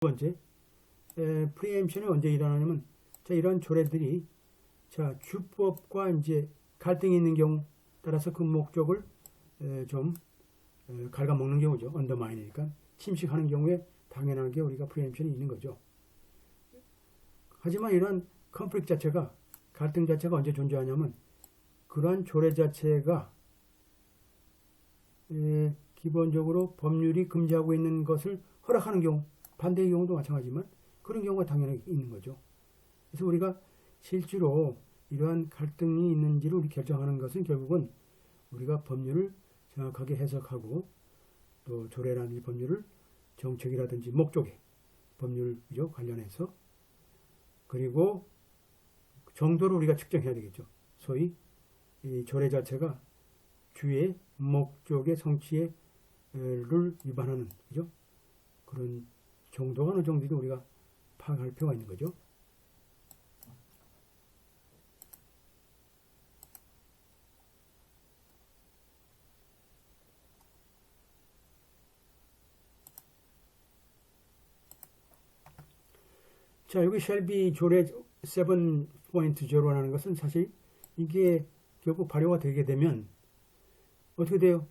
번째, 프리엠션이 언제 일어나냐면, 자, 이런 조례들이, 자, 주법과 이제 갈등이 있는 경우, 따라서 그 목적을 좀 갉아먹는 경우죠. 언더마인이니까. 침식하는 경우에 당연하게 우리가 프리엠션이 있는 거죠. 하지만 이런 컨플릭트 자체가, 갈등 자체가 언제 존재하냐면, 그러한 조례 자체가 기본적으로 법률이 금지하고 있는 것을 허락하는 경우, 반대의 경우도 마찬가지지만 그런 경우가 당연히 있는 거죠. 그래서 우리가 실제로 이러한 갈등이 있는지를 우리 결정하는 것은 결국은 우리가 법률을 정확하게 해석하고 또 조례라는 이 법률을 정책이라든지 목적에 법률이죠 관련해서 그리고 정도를 우리가 측정해야 되겠죠. 소위 이 조례 자체가 주의 목적의 성취를 위반하는 그죠? 그런 정도가 어느 정도인지 우리가 파악할 필요가 있는 거죠. 자, 여기 쉘비 조례 7.0라는 것은 사실 이게 결국 발효가 되게 되면 어떻게 돼요?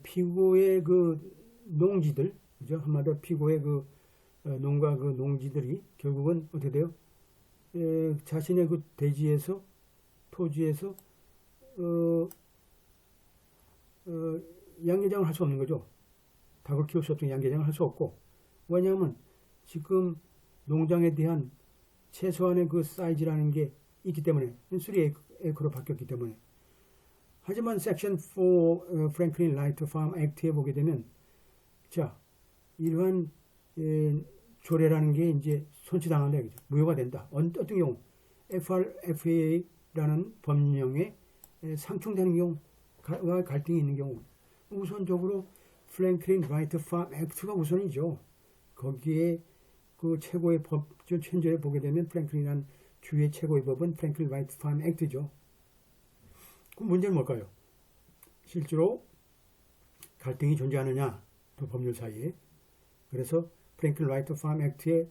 피고의 그 농지들, 그죠? 한마디로 피고의 그 농가 그 농지들이 결국은 어떻게 돼요? 자신의 그 대지에서 토지에서 양계장을 할 수 없는 거죠. 닭을 키울 수 없으면 양계장을 할 수 없고 왜냐하면 지금 농장에 대한 최소한의 그 사이즈라는 게 있기 때문에 3에이커로 바뀌었기 때문에 하지만 섹션 4 프랭클린 라이트 팜 액트에 보게 되면 자 이러한 조례라는 게 이제 손치당한다 이거죠. 무효가 된다. 어떤 경우 FRFA라는 법령에 상충되는 경우와 갈등이 있는 경우 우선적으로 프랭클린 라이트 팜 액트가 우선이죠. 거기에 그 최고의 법률 천절에 보게 되면 프랭클린이라는 주의 최고의 법은 프랭클린 라이트 팜 액트죠. 그럼 문제는 뭘까요? 실제로 갈등이 존재하느냐 두 법률 사이에 그래서 프랭클린 라이트 팜 액트의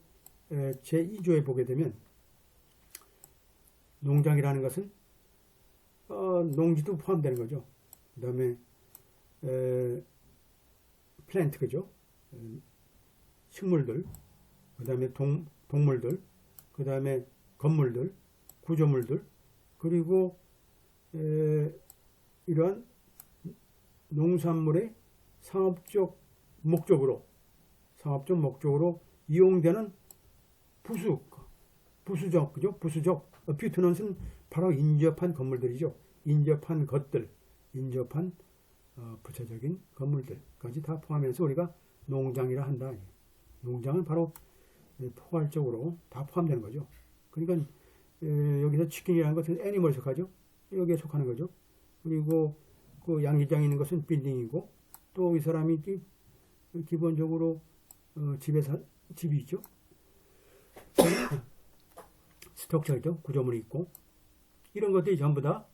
제2조에 보게 되면 농장이라는 것은 농지도 포함되는 거죠. 그 다음에 플랜트 그죠? 식물들 그 다음에 동물들 그 다음에 건물들 구조물들 그리고 이러한 농산물의 상업적 목적으로 이용되는 부수적 그죠? 부수적 어퓨트넌스는 바로 인접한 건물들이죠. 인접한 것들 인접한 부차적인 건물들까지 다 포함해서 우리가 농장이라 한다. 농장은 바로 포괄적으로 다 포함되는 거죠. 그러니까 여기서 치킨이라는 것은 애니멀에 속하죠. 여기에 속하는 거죠. 그리고 그 양기장에 있는 것은 빌딩이고 또 이 사람이 기본적으로 집이 있죠. 스톡처죠. 구조물이 있고 이런 것들이 전부 다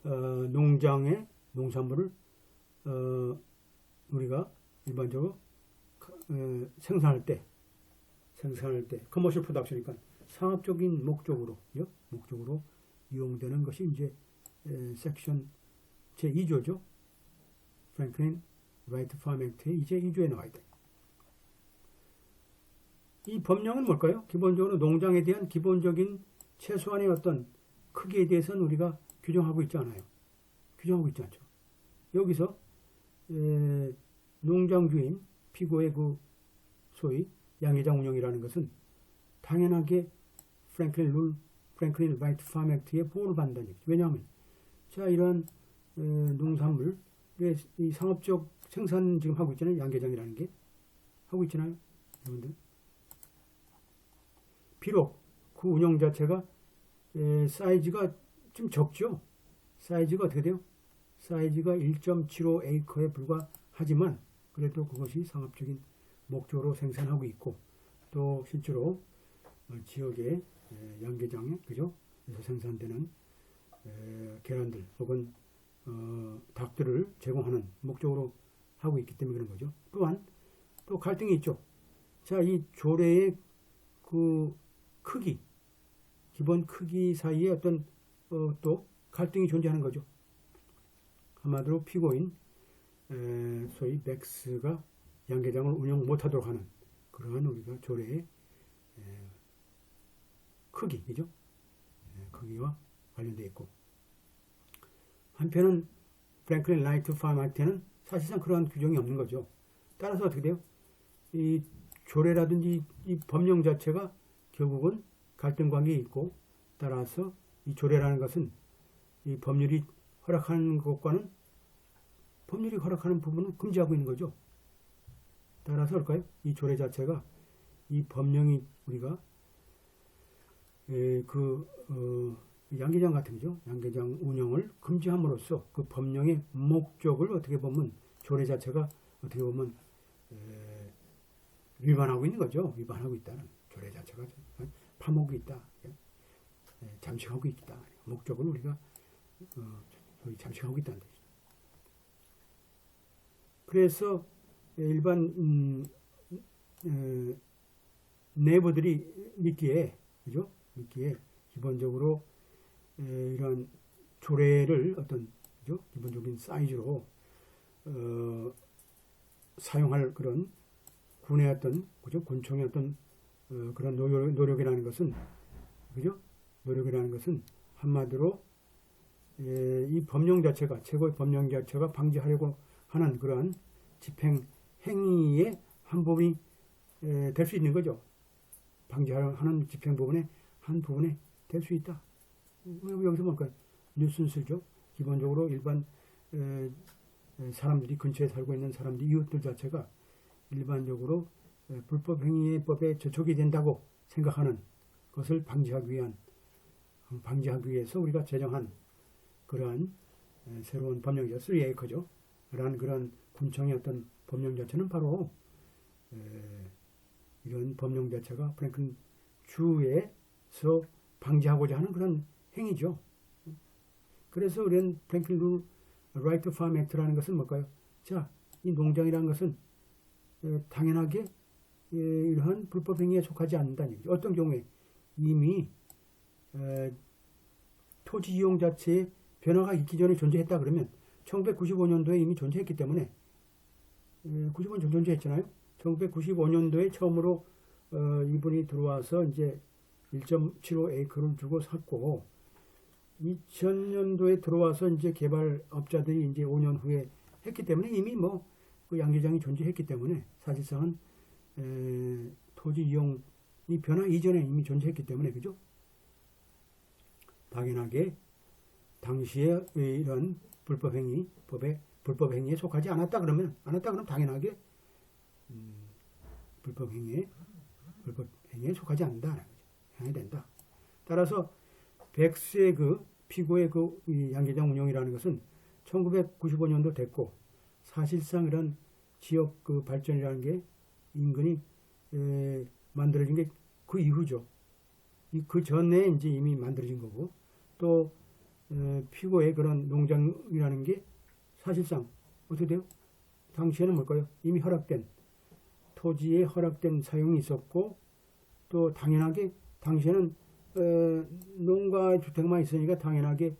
농장의 농산물을 우리가 일반적으로 생산할 때 커머셜 프로덕션이니까 상업적인 목적으로 이용되는 것이 이제 섹션 제2조죠. 프랭클린 라이트 팜 액트의 이제 2조에 나와 있다. 이 법령은 뭘까요? 기본적으로 농장에 대한 기본적인 최소한의 어떤 크기에 대해서는 우리가 규정하고 있지 않아요. 규정하고 있지 않죠. 여기서 농장 주인 피고의 그 소위 양계장 운영이라는 것은 당연하게 프랭클린 라이트 팜 액트의 보호를 받는다는 얘기죠. 왜냐하면 자 이런 농산물의 이 상업적 생산 지금 하고 있잖아요. 양계장이라는 게 하고 있잖아요. 여러분들 비록 그 운영 자체가 사이즈가 좀 적죠. 사이즈가 어떻게 돼요? 사이즈가 1.75 에이커에 불과하지만 그래도 그것이 상업적인 목적으로 생산하고 있고 또 실제로 지역의 양계장에 그죠? 그래서 생산되는 계란들 혹은 닭들을 제공하는 목적으로 하고 있기 때문에 그런 거죠. 또한 또 갈등이 있죠. 자, 이 조례의 그 크기, 기본 크기 사이에 어떤 또 갈등이 존재하는 거죠. 한마디로 피고인 소위 맥스가 양계장을 운영 못하도록 하는 그러한 우리가 조례의 크기죠. 크기와 관련되어 있고, 한편은 프랭클린 라이트 팜 액트는 사실상 그러한 규정이 없는 거죠. 따라서 어떻게 돼요? 이 조례라든지 이 법령 자체가 결국은 갈등 관계에 있고, 따라서 이 조례라는 것은 이 법률이 허락하는 것과는 법률이 허락하는 부분은 금지하고 있는 거죠. 따라서 그럴까요? 이 조례 자체가 이 법령이 우리가 양계장 같은 거죠. 양계장 운영을 금지함으로써 그 법령의 목적을 어떻게 보면 조례 자체가 어떻게 보면 위반하고 있는 거죠. 위반하고 있다는 조례 자체가 파먹고 있다. 잠식하고 있다. 목적을 우리가 잠식하고 있다는 뜻이죠. 그래서 일반 내부들이 믿기에, 그죠? 믿기에 기본적으로 이런 조례를 어떤, 그죠? 기본적인 사이즈로 사용할 그런 군의 어떤, 그죠? 군청의 어떤 그런 노력이라는 것은, 그죠? 노력이라는 것은 한마디로 이 법령 자체가, 최고의 법령 자체가 방지하려고 하는 그러한 집행 행위의 한 부분이 될 수 있는 거죠. 방지하려고 하는 집행 부분의 한 부분에 될 수 있다. 여기서 뭘까요? 뉴슨스죠. 기본적으로 일반 사람들이, 근처에 살고 있는 사람들, 이웃들 자체가 일반적으로 불법 행위의 법에 저촉이 된다고 생각하는 것을 방지하기 위해서 우리가 제정한 그러한 새로운 법령이죠. 3에이커죠. 그런 군청의 어떤 법령 자체는 바로 이런 법령 자체가 프랭클린 주에서 방지하고자 하는 그런 행위죠. 그래서 우리는 프랭클린 라이트 팜 액트라는 것은 뭘까요? 자, 이 농장이라는 것은 당연하게 이러한 불법 행위에 속하지 않는다는 얘기죠. 어떤 경우에 이미 토지 이용 자체의 변화가 있기 전에 존재했다 그러면 1995년도에 이미 존재했기 때문에 95년 존재했잖아요. 1995년도에 처음으로 이분이 들어와서 이제 1.75 에이커를 주고 샀고 2000년도에 들어와서 이제 개발업자들이 이제 5년 후에 했기 때문에 이미 뭐 그 양계장이 존재했기 때문에 사실상은 토지 이용이 변화 이전에 이미 존재했기 때문에, 그죠? 당연하게 당시에 이런 불법 행위에 속하지 않았다 그러면 당연하게 불법 행위에 속하지 않는다. 해야 된다. 따라서 백스의 그 피고의 그 양계장 운영이라는 것은 1995년도 됐고, 사실상 이런 지역 그 발전이라는 게 인근이 만들어진 게 그 이후죠. 그 전에 이제 이미 만들어진 거고, 또 피고의 그런 농장이라는 게 사실상 어떻게 돼요? 당시에는 뭘까요? 이미 허락된 토지에 허락된 사용이 있었고, 또 당연하게 당시에는 농가 주택만 있으니까 당연하게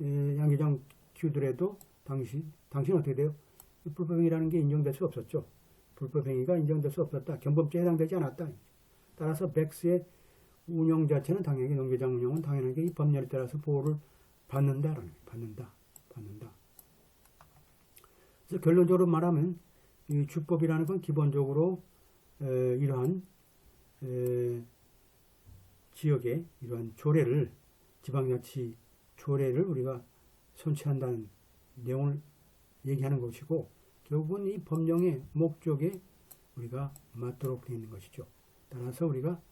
양계장 키우더라도 당시는 어떻게 돼요? 불법행위라는 게 인정될 수 없었죠. 불법행위가 인정될 수 없었다. 견범죄에 해당되지 않았다. 따라서 백스의 운영 자체는 당연하게, 농계장 운영은 당연하게 이 법률에 따라서 보호를 받는다. 그래서 결론적으로 말하면 이 주법이라는 건 기본적으로 이러한 지역의 이러한 조례를, 지방자치 조례를 우리가 선취한다는 내용을 얘기하는 것이고, 결국은 이 법령의 목적에 우리가 맞도록 되어 있는 것이죠. 따라서 우리가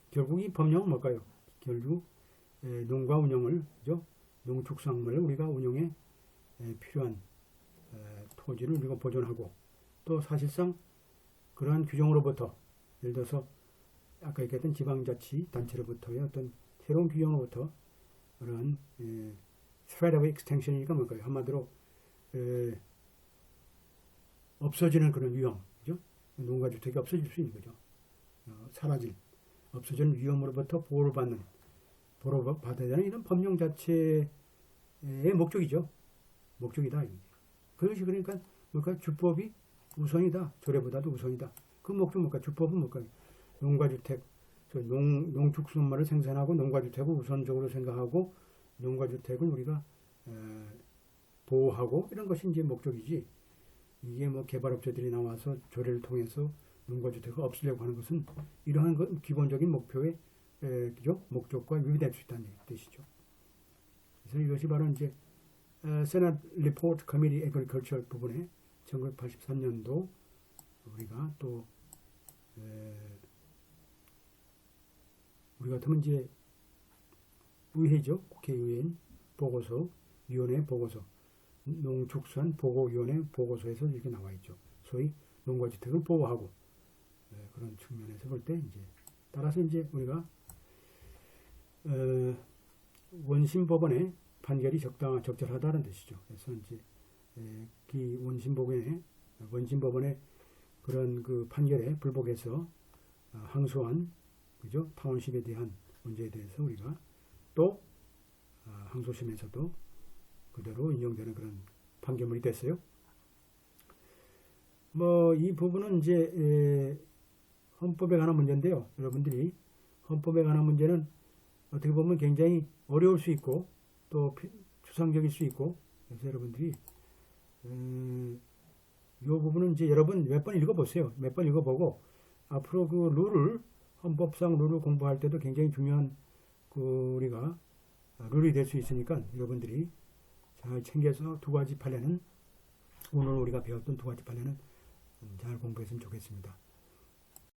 결국 이 법령은 뭘까요? 결국 농가 운영을, 그죠? 농축산물을 우리가 운영에 필요한 토지를 우리가 보존하고, 또 사실상 그러한 규정으로부터, 예를 들어서 아까 얘기했던 지방자치 단체로부터의 어떤 새로운 규정으로부터 그런 threat of extinction이니까 뭘까요? 한마디로 없어지는 그런 위험, 그죠? 농가주택이 없어질 수 있는 거죠. 없어지는 위험으로부터 보호를 받아야 되는 이런 법령 자체의 목적이죠. 목적이다. 그것이 그러니까 뭘까? 주법이 우선이다. 조례보다도 우선이다. 그 목적 뭘까? 주법은 뭘까? 농가주택, 농축수산물을 생산하고 농가주택을 우선적으로 생각하고 농가주택을 우리가 보호하고 이런 것이 이제 목적이지. 이게 뭐 개발업체들이 나와서 조례를 통해서 농가주택을 없애려고 하는 것은 이러한 기본적인 목표의 목적과 위배될 수 있다는 뜻이죠. 그래서 이것이 바로 이제 Senate Report Committee Agriculture 부분에 1983년도 우리가 또 우리 같으면 이제 의회죠. 국회의원 보고서, 위원회 보고서, 농축수산 보고위원회 보고서에서 이렇게 나와 있죠. 소위 농가주택을 보호하고 그런 측면에서 볼 때 이제 따라서 이제 우리가 원심법원의 판결이 적절하다는 뜻이죠. 그래서 이제 이 원심법원의 그런 그 판결에 불복해서 항소한 그죠 타운십에 대한 문제에 대해서 우리가 또 항소심에서도 그대로 인용되는 그런 판결문이 됐어요. 뭐 이 부분은 이제 헌법에 관한 문제인데요. 여러분들이 헌법에 관한 문제는 어떻게 보면 굉장히 어려울 수 있고 또 추상적일 수 있고 그래서 여러분들이 이 부분은 이제 여러분 몇 번 읽어보세요. 몇 번 읽어보고 앞으로 그 헌법상 룰을 공부할 때도 굉장히 중요한 그 우리가 룰이 될 수 있으니까 여러분들이 잘 챙겨서 두 가지 판례는 오늘 우리가 배웠던 두 가지 판례는 잘 공부했으면 좋겠습니다.